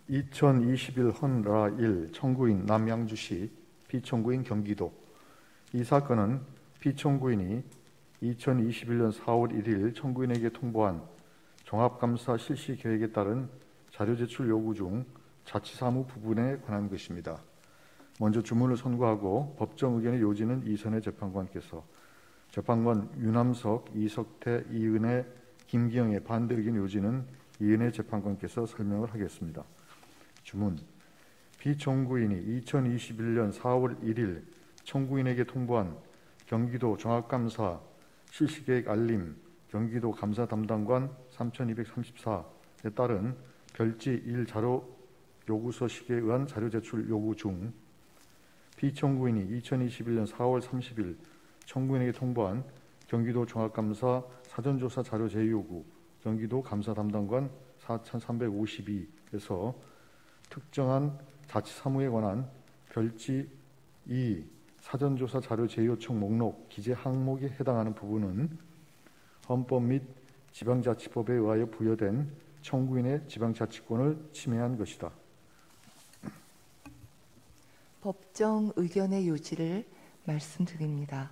2021 헌라 1 청구인 남양주시, 피청구인 경기도. 이 사건은 피청구인이 2021년 4월 1일 청구인에게 통보한 종합감사 실시 계획에 따른 자료 제출 요구 중 자치사무 부분에 관한 것입니다. 먼저 주문을 선고하고 법정 의견의 요지는 이선혜 재판관께서, 재판관 유남석, 이석태, 이은혜, 김기영의 반대 의견 요지는 이은혜 재판관께서 설명을 하겠습니다. 주문. 피청구인이 2021년 4월 1일 청구인에게 통보한 경기도 종합감사 실시계획 알림 경기도 감사 담당관 3234에 따른 별지 1자료 요구서식에 의한 자료 제출 요구 중 피청구인이 2021년 4월 30일 청구인에게 통보한 경기도 종합감사 사전조사 자료 제휴 요구 경기도 감사 담당관 4352에서 특정한 자치사무에 관한 별지 2 사전조사 자료 제휴 요청 목록 기재 항목에 해당하는 부분은 헌법 및 지방자치법에 의하여 부여된 청구인의 지방자치권을 침해한 것이다. 법정 의견의 요지를 말씀드립니다.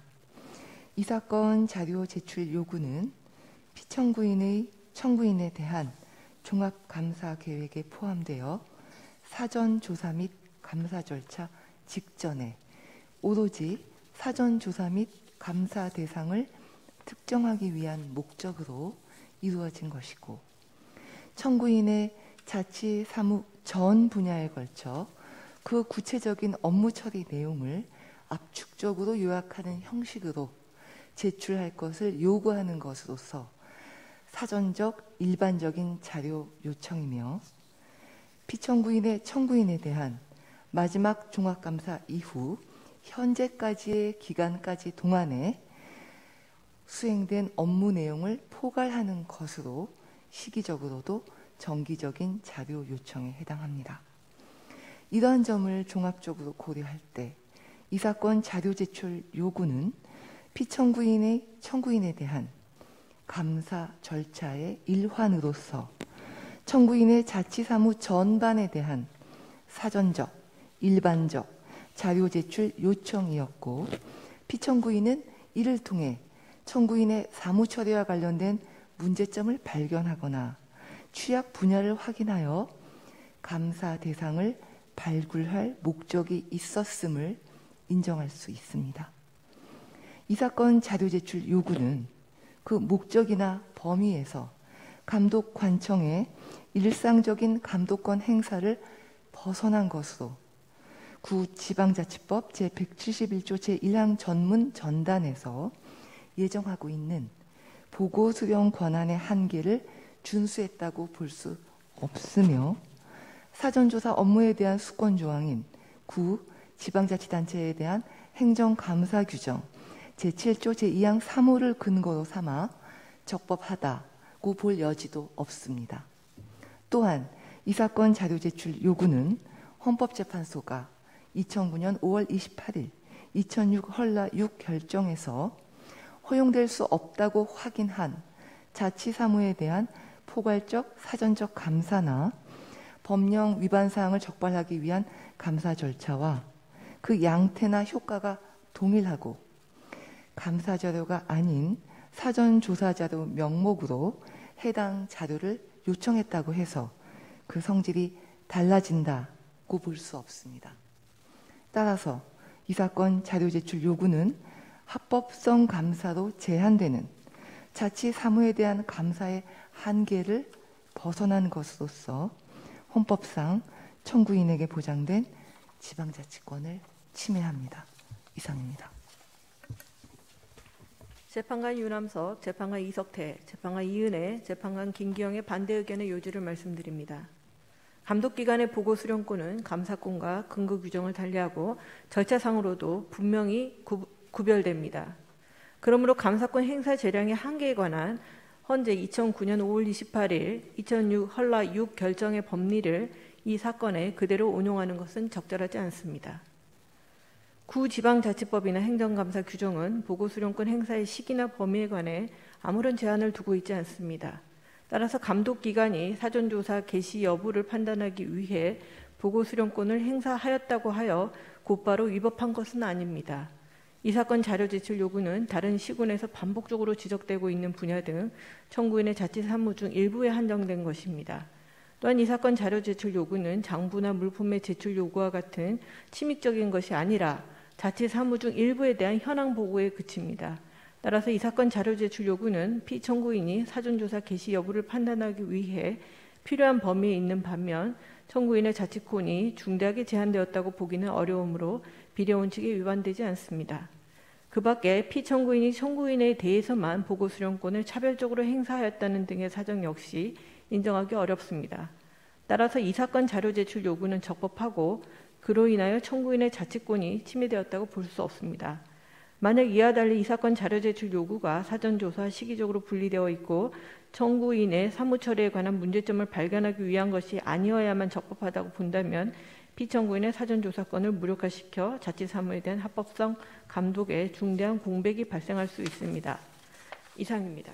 이 사건 자료 제출 요구는 피청구인의 청구인에 대한 종합감사 계획에 포함되어 사전조사 및 감사 절차 직전에 오로지 사전조사 및 감사 대상을 특정하기 위한 목적으로 이루어진 것이고, 청구인의 자치 사무 전 분야에 걸쳐 그 구체적인 업무 처리 내용을 압축적으로 요약하는 형식으로 제출할 것을 요구하는 것으로서 사전적 일반적인 자료 요청이며, 피청구인의 청구인에 대한 마지막 종합감사 이후 현재까지의 기간까지 동안에 수행된 업무 내용을 포괄하는 것으로 시기적으로도 정기적인 자료 요청에 해당합니다. 이러한 점을 종합적으로 고려할 때 이 사건 자료 제출 요구는 피청구인의 청구인에 대한 감사 절차의 일환으로서 청구인의 자치사무 전반에 대한 사전적, 일반적 자료 제출 요청이었고, 피청구인은 이를 통해 청구인의 사무 처리와 관련된 문제점을 발견하거나 취약 분야를 확인하여 감사 대상을 발굴할 목적이 있었음을 인정할 수 있습니다. 이 사건 자료 제출 요구는 그 목적이나 범위에서 감독관청의 일상적인 감독권 행사를 벗어난 것으로 구지방자치법 제171조 제1항 전문 전단에서 예정하고 있는 보고 수령 권한의 한계를 준수했다고 볼 수 없으며, 사전조사 업무에 대한 수권 조항인 구 지방자치단체에 대한 행정감사 규정 제7조 제2항 3호를 근거로 삼아 적법하다고 볼 여지도 없습니다. 또한 이 사건 자료 제출 요구는 헌법재판소가 2009년 5월 28일 2006 헌라 6 결정에서 허용될 수 없다고 확인한 자치사무에 대한 포괄적 사전적 감사나 법령 위반 사항을 적발하기 위한 감사 절차와 그 양태나 효과가 동일하고 감사 자료가 아닌 사전조사 자료 명목으로 해당 자료를 요청했다고 해서 그 성질이 달라진다고 볼 수 없습니다. 따라서 이 사건 자료 제출 요구는 합법성 감사로 제한되는 자치사무에 대한 감사의 한계를 벗어난 것으로서 헌법상 청구인에게 보장된 지방자치권을 침해합니다. 이상입니다. 재판관 유남석, 재판관 이석태, 재판관 이은혜, 재판관 김기영의 반대 의견의 요지를 말씀드립니다. 감독기관의 보고 수령권은 감사권과 근거 규정을 달리하고 절차상으로도 분명히 구별됩니다. 그러므로 감사권 행사 재량의 한계에 관한 헌재 2009년 5월 28일 2006 헌라 6 결정의 법리를 이 사건에 그대로 운용하는 것은 적절하지 않습니다. 구지방자치법이나 행정감사 규정은 보고수령권 행사의 시기나 범위에 관해 아무런 제한을 두고 있지 않습니다. 따라서 감독기관이 사전조사 개시 여부를 판단하기 위해 보고수령권을 행사하였다고 하여 곧바로 위법한 것은 아닙니다. 이 사건 자료 제출 요구는 다른 시군에서 반복적으로 지적되고 있는 분야 등 청구인의 자치 사무 중 일부에 한정된 것입니다. 또한 이 사건 자료 제출 요구는 장부나 물품의 제출 요구와 같은 침입적인 것이 아니라 자치 사무 중 일부에 대한 현황 보고에 그칩니다. 따라서 이 사건 자료 제출 요구는 피청구인이 사전조사 개시 여부를 판단하기 위해 필요한 범위에 있는 반면 청구인의 자치권이 중대하게 제한되었다고 보기는 어려우므로 비례원칙에 위반되지 않습니다. 그 밖에 피청구인이 청구인에 대해서만 보고수령권을 차별적으로 행사하였다는 등의 사정 역시 인정하기 어렵습니다. 따라서 이 사건 자료 제출 요구는 적법하고 그로 인하여 청구인의 자치권이 침해되었다고 볼 수 없습니다. 만약 이와 달리 이 사건 자료 제출 요구가 사전조사 시기적으로 분리되어 있고 청구인의 사무처리에 관한 문제점을 발견하기 위한 것이 아니어야만 적법하다고 본다면 피청구인의 사전조사권을 무력화시켜 자치사무에 대한 합법성 감독에 중대한 공백이 발생할 수 있습니다. 이상입니다.